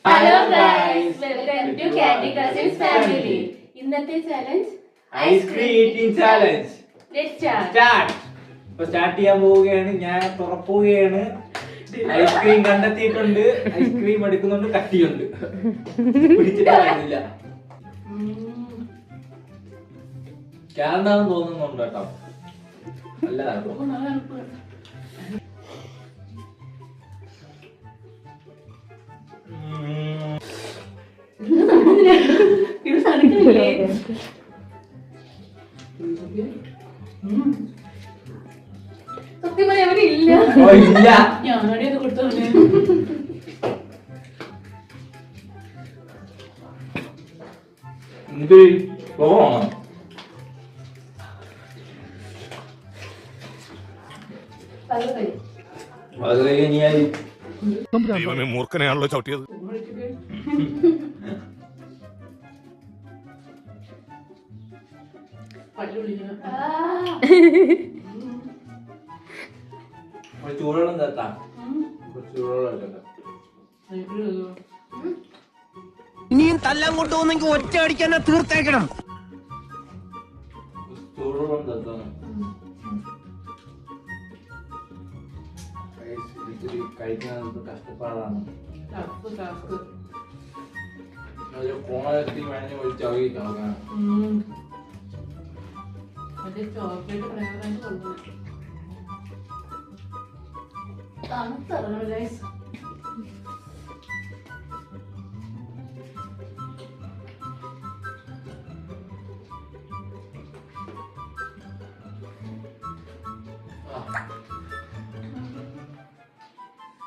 Hello guys, welcome to Candy Cousins family. ഇന്നത്തെ challenge ice cream eating challenge. ഇപ്പൊ start ചെയ്യാൻ പോവുകയാണ്. ഞാൻ തുറക്കുകയാണ്. ഐസ്ക്രീം കണ്ടെത്തിയിട്ടുണ്ട്. ഐസ്ക്രീം എടുക്കുന്നുണ്ട്, കട്ടിയുണ്ട്. പിടിച്ചിട്ട് കാര്യമില്ല. ക്യാരണ്ടാന്ന് തോന്നുന്നുണ്ട് കേട്ടോ. നല്ലതാണ്. സത്യം പറയാൻ ഇല്ല. ഞാനോടെ കൊടുത്തു. മൂർഖനെയാണല്ലോ ചവിട്ടിയത്. ചൂടുവെള്ളം തട്ടാ. ചൂടുവെള്ളം ഇനിയും തല്ലാൻ കൊണ്ടുപോകുന്നെങ്കിൽ ഒറ്റ അടിക്കാൻ തീർത്തേക്കണം. ചൂടുവെള്ളം തട്ടാണ്. കഴിക്കുന്നത് കഷ്ടപ്പാടാണ്. കോണത്തി വേണമെങ്കിൽ ഒരു ചവി നോക്കാം. ചോക്ലേറ്റ് ഫ്ലേവർ തണുത്തറങ്ങ ഗൈസ്.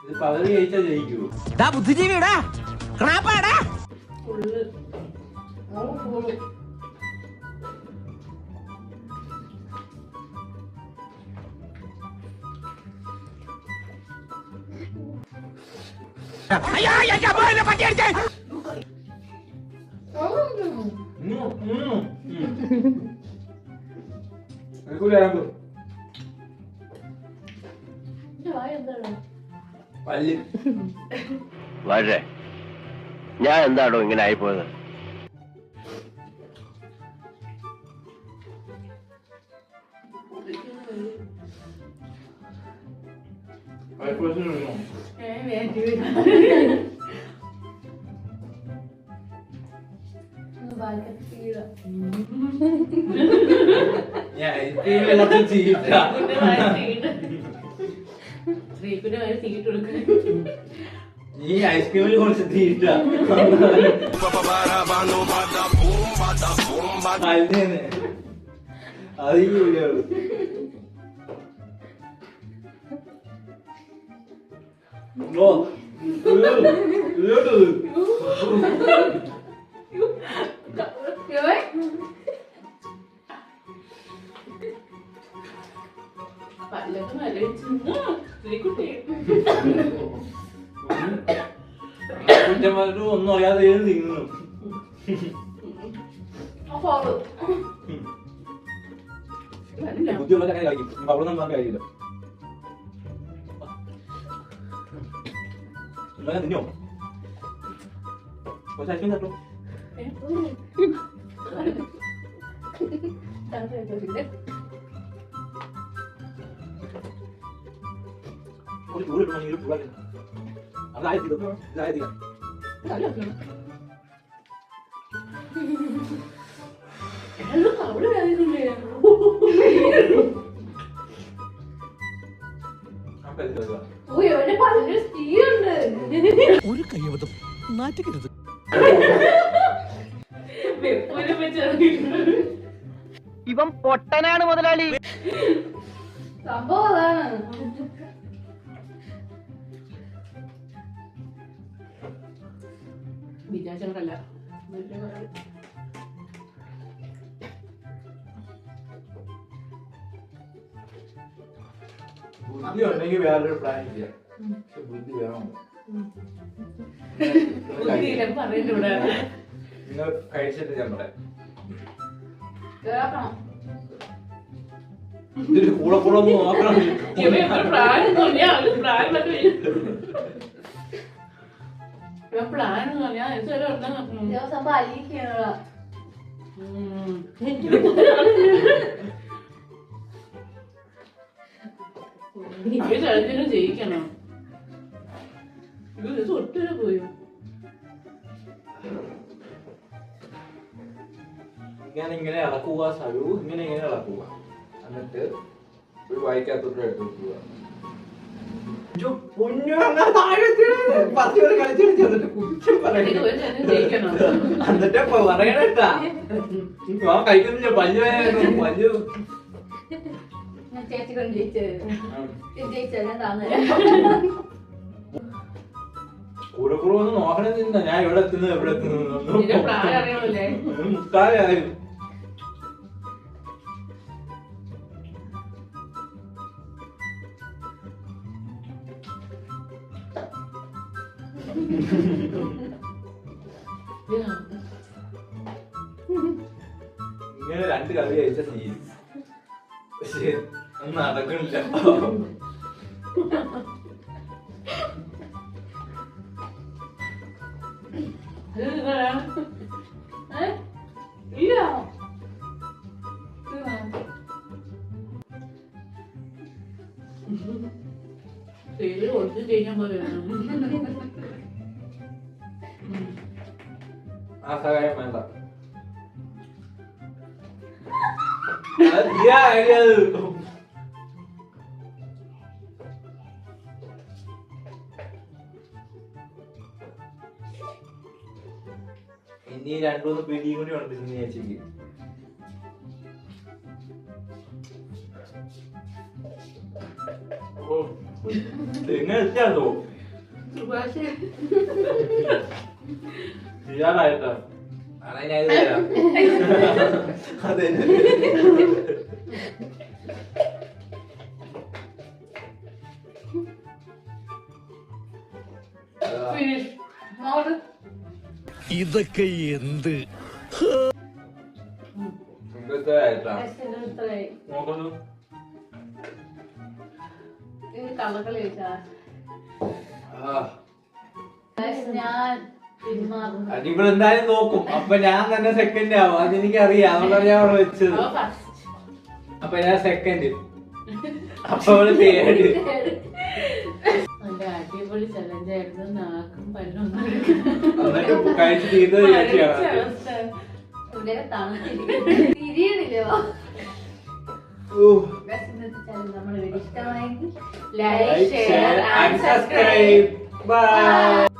ഇത് പകുതി കഴിച്ചാൽ ജയിക്കൂ. ബുദ്ധിജീവിടാ ക്രാപ്പാടാ. വളരെ ഞാൻ എന്താണോ ഇങ്ങനെ ആയിപ്പോയത്? ഈ ഐസ്ക്രീമിൽ കുറച്ച് തീറ്റ അത് ഈ വീഡിയോ ഒന്നും അറിയാതെ തിന്നു. ബുദ്ധിമുട്ട് കഴിക്കും. അവിടെ നമ്മൾ കഴിക്കില്ല. തിന്നോ കുറച്ച് ഐസ്ക്രീം തട്ടോ. കുറച്ച് ചൂട് ഇടണമെങ്കിൽ അതായത് ഇതായത് ഒരു കയ്യബദ്ധം നാറ്റിക്കരുത്. ഇവൻ പൊട്ടനാണ് മുതലാളി. സംഭവം അതാണ്. വിചാരിച്ചവരല്ല. ബുദ്ധി ഉണ്ടെങ്കിൽ വേറൊരു പ്ലാൻ ചെയ്യാം. ബുദ്ധി വേണം. നിങ്ങൾ കഴിച്ചിട്ട് ഞാൻ പറയാം. ഇതില് കൂടെ കൂടെ ഒന്ന് നോക്കണം. സംഭവം അലിയിക്കാനുള്ള ജയിക്കണം ഇത് തൊട്ടുവരെ പോയോ ഇങ്ങനെ ഇളക്കുക സരു, ഇങ്ങനെ ഇളക്കുക, എന്നിട്ട് ഒരു വായിക്കാത്തോട്ട് എടുത്ത് വെക്കുക. എന്നിട്ട് പറയണട്ടാ കഴിക്കുന്നില്ല പല്ല് പല്ല് ചേച്ചി കൊണ്ട് ജയിച്ചത് ഞാൻ താന്നേരം കൂടെ കൂടെ ഒന്ന് നോക്കണമെന്നില്ല ഞാൻ എവിടെ എത്തുന്നത് എവിടെ നിന്റെ പ്രായം അറിയണമല്ലേ മുക്കാലായും. ഇങ്ങനെ 2 കളി കഴിച്ച സീൻ പക്ഷെ ഒന്നും നടക്കണില്ല. പേര് ഒന്നും ചെയ്യാൻ പോലെയാണ് ആ സഹായം വേണ്ട. ഇനി 2-3 പിടിയും കൂടി ഉണ്ട് ചേച്ചിക്ക്. എങ്ങനെ എത്തിയാലോ ചെയ്യാനായിട്ടാ ഞാൻ തരാം. അതെ ഇതൊക്കെ എന്ത് നോക്കുന്നു. കള്ളക്കളി ചോദിച്ചാ ഞാൻ പിന്മാറുന്നു. ഇവളെന്തായാലും നോക്കും. അപ്പൊ ഞാൻ തന്നെ സെക്കൻഡ് ആവും, അതെനിക്കറിയാം. അതുകൊണ്ടാണ് ഞാൻ അവിടെ വെച്ചത്. അപ്പൊ ഞാൻ സെക്കൻഡ്, അപ്പൊ അവള് തേർഡ്. നല്ല അടിപൊളി ചലഞ്ച് ആയിരുന്നു. നാക്കും പല്ലും എന്നിട്ട് കഴിച്ച് തീർത്തത് ചേച്ചിയാണ്. തിരിയണില്ലോ. നമ്മുടെ വീഡിയോ ഇഷ്ടമായെങ്കിൽ Like, share and subscribe. Bye.